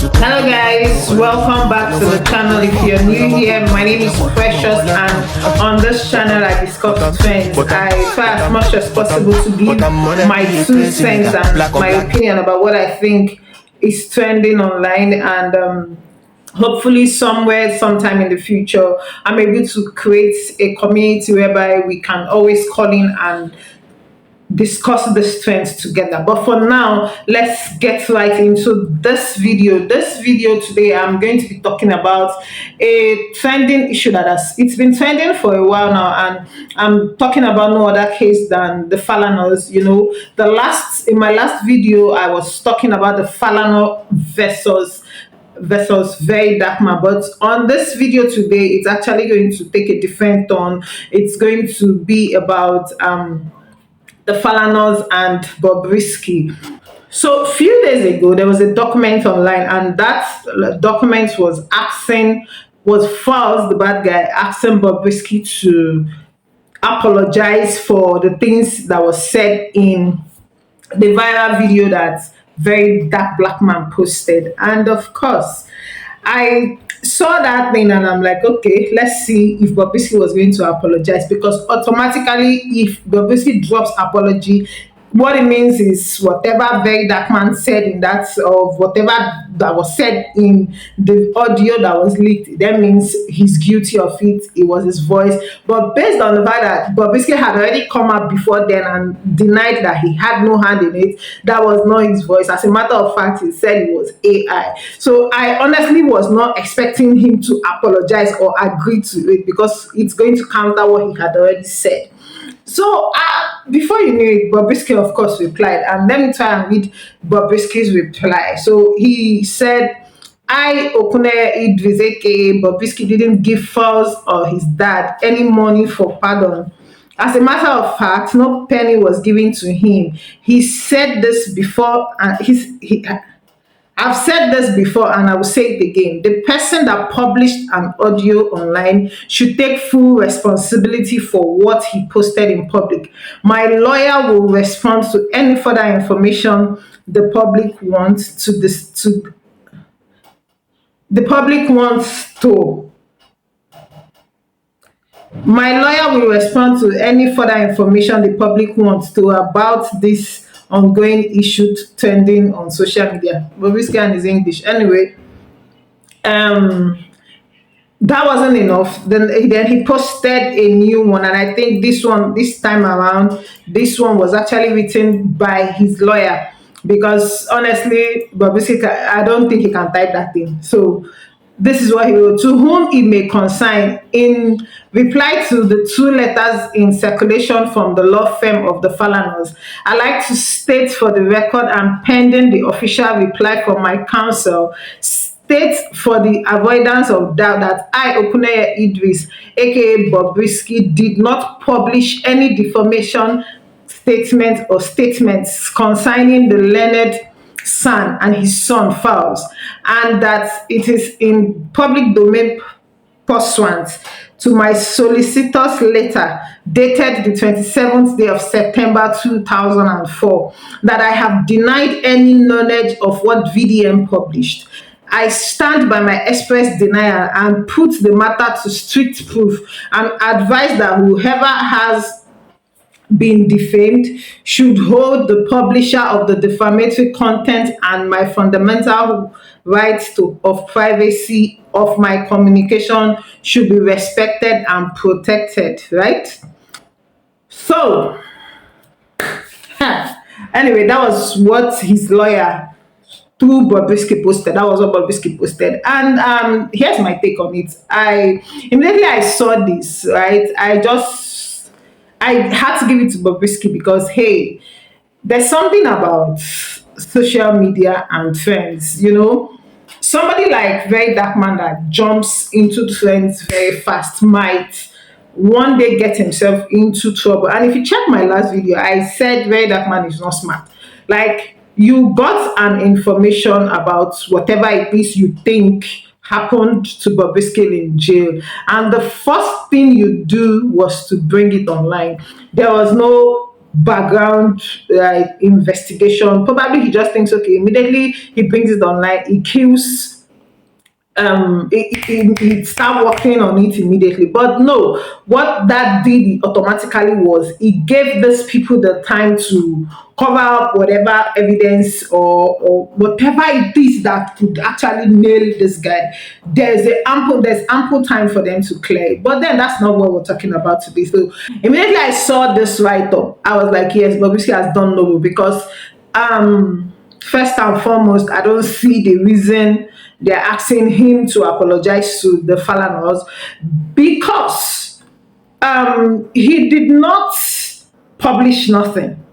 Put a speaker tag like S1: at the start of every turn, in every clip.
S1: Hello guys, welcome back to the channel. If you're new here, my name is Precious, and on this channel I discuss trends. I try as much as possible to give my 2 cents and my opinion about what I think is trending online, and hopefully somewhere sometime in the future I'm able to create a community whereby we can always call in and discuss this trends together. But for now, let's get right into this video. Today I'm going to be talking about a trending issue that it's been trending for a while now, and I'm talking about no other case than the Falanas. In my last video I was talking about the Falana versus Very Dark man, but on this video today it's actually going to take a different turn. It's going to be about the Falanas and Bobrisky. So a few days ago, there was a document online, and that document was Falz, the bad guy, asking Bobrisky to apologize for the things that was said in the viral video that Very Dark Black man posted. And of course, I saw that thing and I'm like, okay, let's see if Bobrisky was going to apologize, because automatically if Bobrisky drops apology, what it means is whatever Very Dark man said in that, or whatever that was said in the audio that was leaked, that means he's guilty of it. It was his voice. But based on the fact that Bobrisky had already come out before then and denied that he had no hand in it, that was not his voice. As a matter of fact, he said it was AI. So I honestly was not expecting him to apologize or agree to it, because it's going to counter what he had already said. So before you knew it, Bobrisky of course replied, and let me try and read Bobrisky's reply. So he said, I, Okune Idris, aka Bobrisky, didn't give Falz or his dad any money for pardon. As a matter of fact, no penny was given to him. He said this before, and I've said this before and I will say it again. The person that published an audio online should take full responsibility for what he posted in public. My lawyer will respond to any further information the public wants My lawyer will respond to any further information the public wants to about this ongoing issue trending on social media. Bobrisky and his English. Anyway, that wasn't enough. Then he posted a new one, and I think this time around, this one was actually written by his lawyer, because honestly, Bobrisky, I don't think he can type that thing. So this is what he wrote: to whom it may concern, in reply to the 2 letters in circulation from the law firm of the Falanas, I like to state for the record, and pending the official reply from my counsel, state for the avoidance of doubt that I, Okuneye Idris, aka Bobrisky, did not publish any defamation statement or statements concerning the learned son and his son Falz, and that it is in public domain pursuant to my solicitor's letter dated the 27th day of September 2004 that I have denied any knowledge of what VDM published. I stand by my express denial and put the matter to strict proof, and advise that whoever has been defamed should hold the publisher of the defamatory content and my fundamental rights of privacy of my communication should be respected and protected, right? So anyway, that was what his lawyer through Bobrisky posted. That was what Bobrisky posted. And here's my take on it. Immediately I saw this, right, I had to give it to Bobrisky, because hey, there's something about social media and trends. Somebody like Very Dark man that jumps into trends very fast might one day get himself into trouble. And if you check my last video, I said Very Dark man is not smart. Like, you got an information about whatever it is you think happened to Bobrisky in jail, and the first thing you do was to bring it online. There was no background like investigation. Probably he just thinks, okay, immediately he brings it online, he kills it start working on it immediately. But no, what that did automatically was it gave these people the time to cover up whatever evidence or whatever it is that could actually nail this guy. There's ample time for them to clear it. But then that's not what we're talking about today. So immediately I saw this write up, I was like, yes, Bobrisky has done noble because first and foremost, I don't see the reason they're asking him to apologize to the Falanas because he did not publish nothing.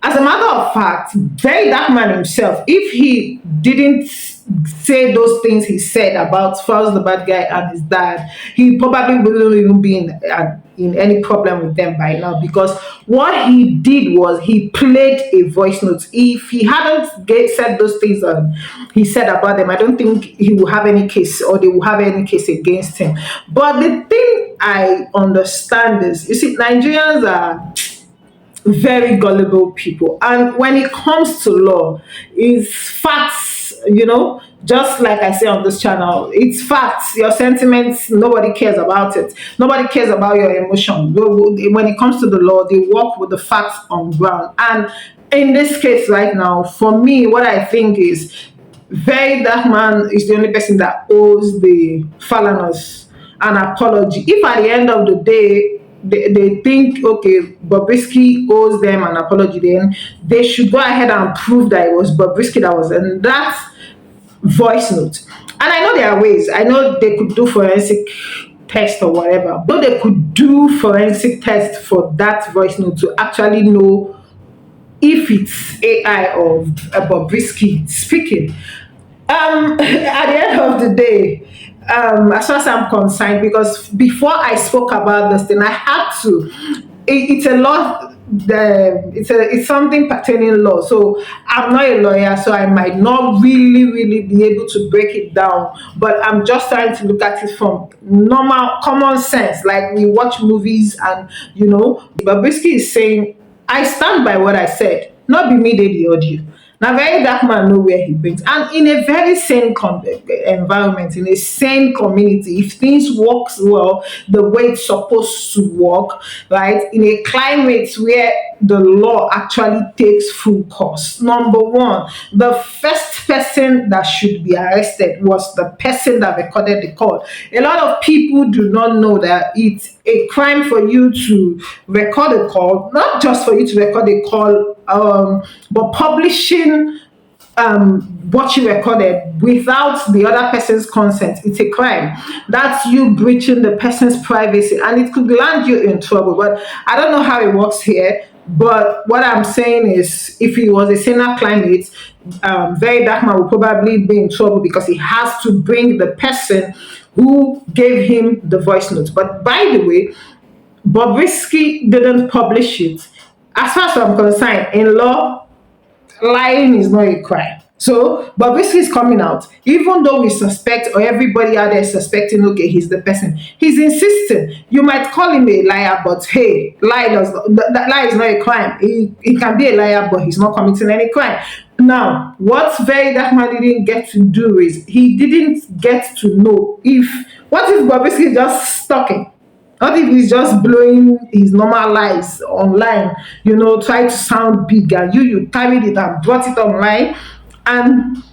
S1: As a matter of fact, Very Dark Man himself, if he didn't say those things he said about Falz the bad guy and his dad, he probably wouldn't even be in any problem with them by now because what he did was he played a voice note. If he hadn't said those things he said about them, I don't think he will have any case or they will have any case against him. But the thing I understand is, you see, Nigerians are very gullible people, and when it comes to law, it's facts, just like I say on this channel, it's facts. Your sentiments, nobody cares about it, nobody cares about your emotion. When it comes to the law, they work with the facts on ground. And in this case right now, for me, what I think is Very Dark Man is the only person that owes the Falanas an apology. If at the end of the day they think, okay, Bobrisky owes them an apology, then they should go ahead and prove that it was Bobrisky that was in that voice note. And I know there are ways. I know they could do forensic test or whatever, but they could do forensic test for that voice note to actually know if it's AI or Bobrisky speaking. At the end of the day, as far as I'm concerned, because before I spoke about this thing, I had to. It's a lot. It's something pertaining law. So I'm not a lawyer, so I might not really be able to break it down. But I'm just trying to look at it from normal common sense, like we watch movies and Bobrisky is saying, I stand by what I said. Not be me dey the audio. Now, Very Dark Man know where he brings, and in a very sane environment, in a sane community, if things works well the way it's supposed to work, right? In a climate where the law actually takes full course. Number one, the first person that should be arrested was the person that recorded the call. A lot of people do not know that it's a crime for you to record a call, not just for you to record a call, but publishing what you recorded without the other person's consent. It's a crime. That's you breaching the person's privacy, and it could land you in trouble. But I don't know how it works here. But what I'm saying is, if it was a saner climate, Very Dark Man will probably be in trouble because he has to bring the person who gave him the voice note. But by the way, Bobrisky didn't publish it. As far as I'm concerned, in law, lying is not a crime. So Bobrisky is coming out, even though we suspect, or everybody out there suspecting, okay, he's the person. He's insisting. You might call him a liar, but hey, that lie is not a crime. He can be a liar, but he's not committing any crime. Now, what Very Dark Man didn't get to do is he didn't get to know what if Bobrisky is just stalking. What if he's just blowing his normal lies online, try to sound big, and you carried it and brought it online and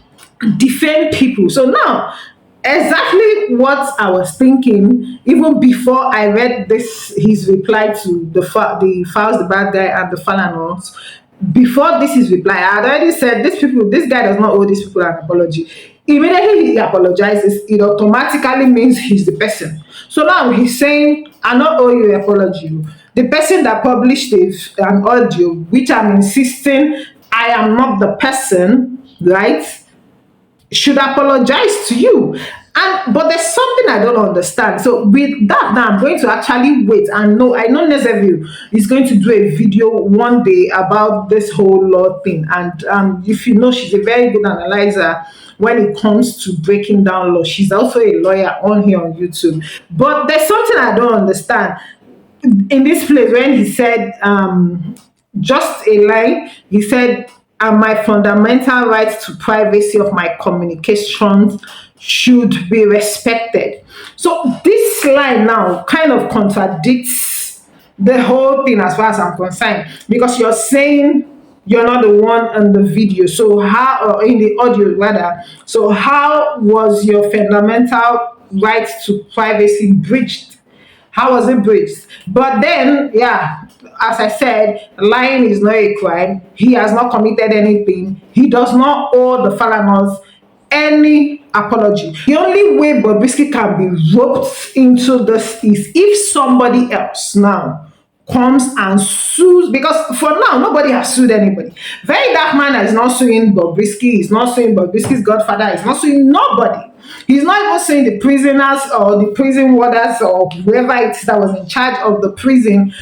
S1: defend people. So now, exactly what I was thinking, even before I read his reply to the Falz, the bad guy, and the Falanas, before his reply, I had already said, this guy does not owe these people an apology. Immediately he apologizes, it automatically means he's the person. So now he's saying, I not owe you an apology. The person that published an audio, which I'm insisting I am not the person, right, should apologize to you. But there's something I don't understand. So with that, now I'm going to actually wait and I know Nezeville is going to do a video one day about this whole law thing. And if you know, she's a very good analyzer when it comes to breaking down law. She's also a lawyer on here on YouTube. But there's something I don't understand in this place when he said just a line. He said, and my fundamental right to privacy of my communications should be respected. So this line now kind of contradicts the whole thing as far as I'm concerned, because you're saying you're not the one in the video. So how, or in the audio rather, so how was your fundamental right to privacy breached? How was it breached? But then, yeah, as I said, lying is not a crime. He has not committed anything. He does not owe the Falanas any apology. The only way Bobrisky can be roped into this is if somebody else now comes and sues, because for now nobody has sued anybody. Very Dark Man is not suing Bobrisky, he's not suing Bobrisky's godfather, he's not suing nobody. He's not even suing the prisoners or the prison warders or whoever it is that was in charge of the prison,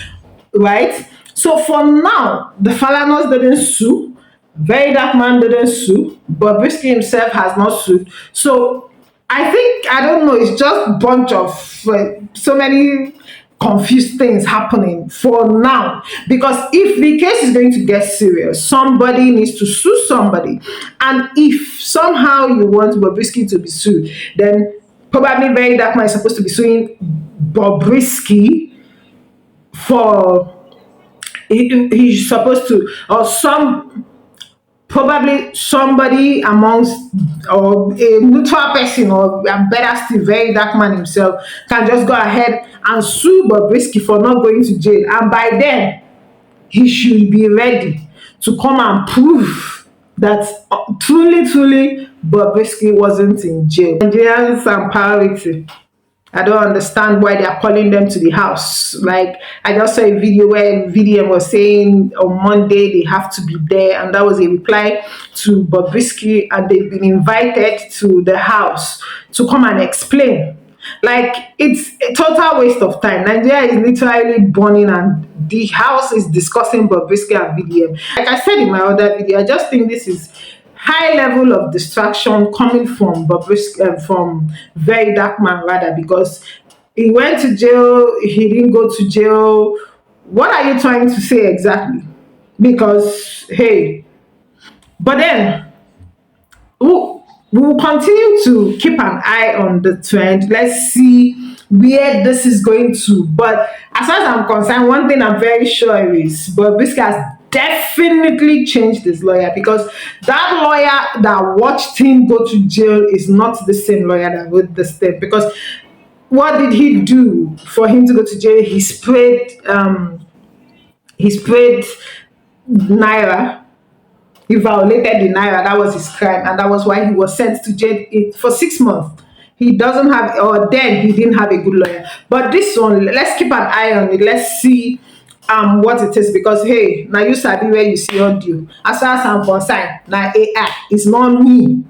S1: right? So for now, the Falanas didn't sue, Very Dark Man didn't sue, Bobrisky himself has not sued. So I think, I don't know, it's just a bunch of so many confused things happening for now, because if the case is going to get serious, somebody needs to sue somebody, and if somehow you want Bobrisky to be sued, then probably Very Dark Man is supposed to be suing Bobrisky for, he's supposed to, or some, probably somebody amongst, or a neutral person, or better still, Very Dark Man himself can just go ahead and sue Bobrisky for not going to jail, and by then he should be ready to come and prove that truly Bobrisky wasn't in jail. Nigerians and priority. I don't understand why they are calling them to the house. Like, I just saw a video where VDM was saying on Monday they have to be there, and that was a reply to Bobrisky, and they've been invited to the house to come and explain. Like, it's a total waste of time. Nigeria is literally burning, and the house is discussing Bobrisky and VDM. Like I said in my other video, I just think this is high level of distraction coming from Bobrisky, from Very Dark Man rather, because he went to jail, he didn't go to jail. What are you trying to say exactly? Because hey, but then we will continue to keep an eye on the trend. Let's see where this is going to. But as far as I'm concerned, one thing I'm very sure is Bobrisky has definitely changed his lawyer, because that lawyer that watched him go to jail is not the same lawyer that wrote this thing. Because what did he do for him to go to jail? He sprayed naira. He violated the naira. That was his crime, and that was why he was sent to jail for 6 months. He doesn't have, or then he didn't have a good lawyer. But this one, let's keep an eye on it. Let's see what it is, because hey, now you sabi where you see audio. As far as I'm concerned, now AI is not me,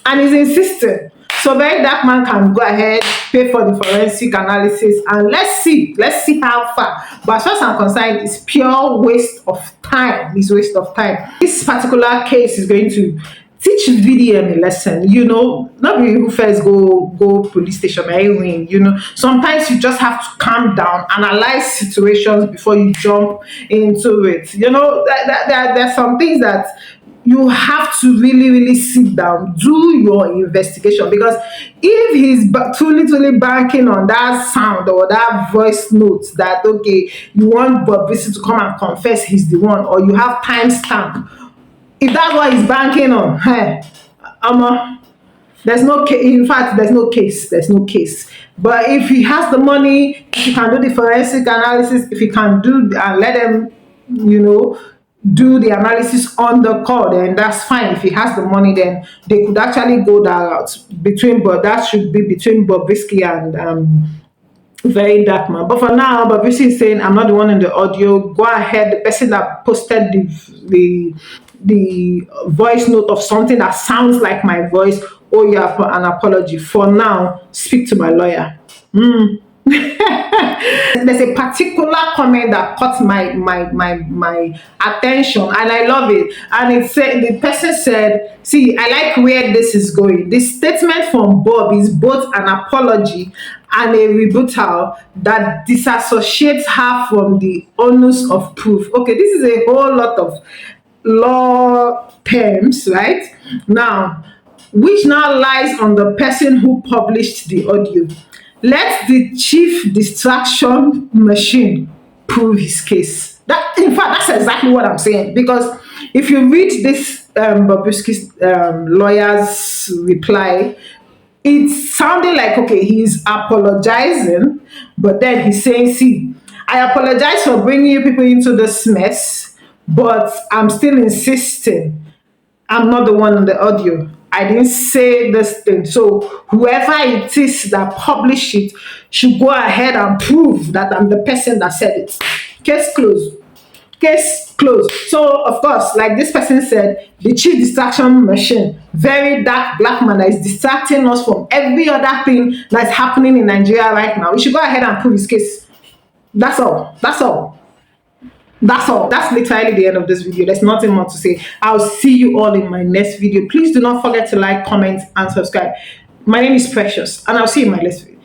S1: and he's insisting. So Very Dark Man can go ahead, pay for the forensic analysis, and let's see how far. But as far as I'm concerned, it's pure waste of time. It's waste of time. This particular case is going to teach VDM a lesson. You know, not be who first go police station or win. You know, sometimes you just have to calm down, analyze situations before you jump into it. You know, there's some things that you have to really sit down, do your investigation, because if he's truly banking on that sound or that voice notes that okay, you want Bobrisky to come and confess he's the one, or you have timestamp, if that's what he's banking on, hey, there's no case. In fact, there's no case. But if he has the money, if he can do the forensic analysis, if he can do and let them, you know, do the analysis on the call, then that's fine. If he has the money, then they could actually go that route but that should be between Bobrisky and Very Dark Man. But for now, Bobrisky is saying, I'm not the one in the audio. Go ahead. The person that posted the voice note of something that sounds like my voice, oh yeah, for an apology. For now, speak to my lawyer. There's a particular comment that caught my attention, and I love it. And it said, the person said, "See, I like where this is going. The statement from Bob is both an apology and a rebuttal that disassociates her from the onus of proof." Okay, this is a whole lot of law terms, right? Now, which now lies on the person who published the audio. Let the chief distraction machine prove his case. That, in fact, that's exactly what I'm saying. Because if you read this Bobrisky's lawyer's reply, it sounded like, okay, he's apologizing, but then he's saying, "See, I apologize for bringing you people into this mess, but I'm still insisting I'm not the one on the audio. I didn't say this thing. So whoever it is that published it should go ahead and prove that I'm the person that said it." Case closed. Case closed. So, of course, like this person said, the chief distraction machine, very dark black man that is distracting us from every other thing that's happening in Nigeria right now. He should go ahead and prove his case. That's all. That's all. That's all. That's literally the end of this video. There's nothing more to say. I'll see you all in my next video. Please do not forget to like, comment, and subscribe. My name is Precious, and I'll see you in my next video.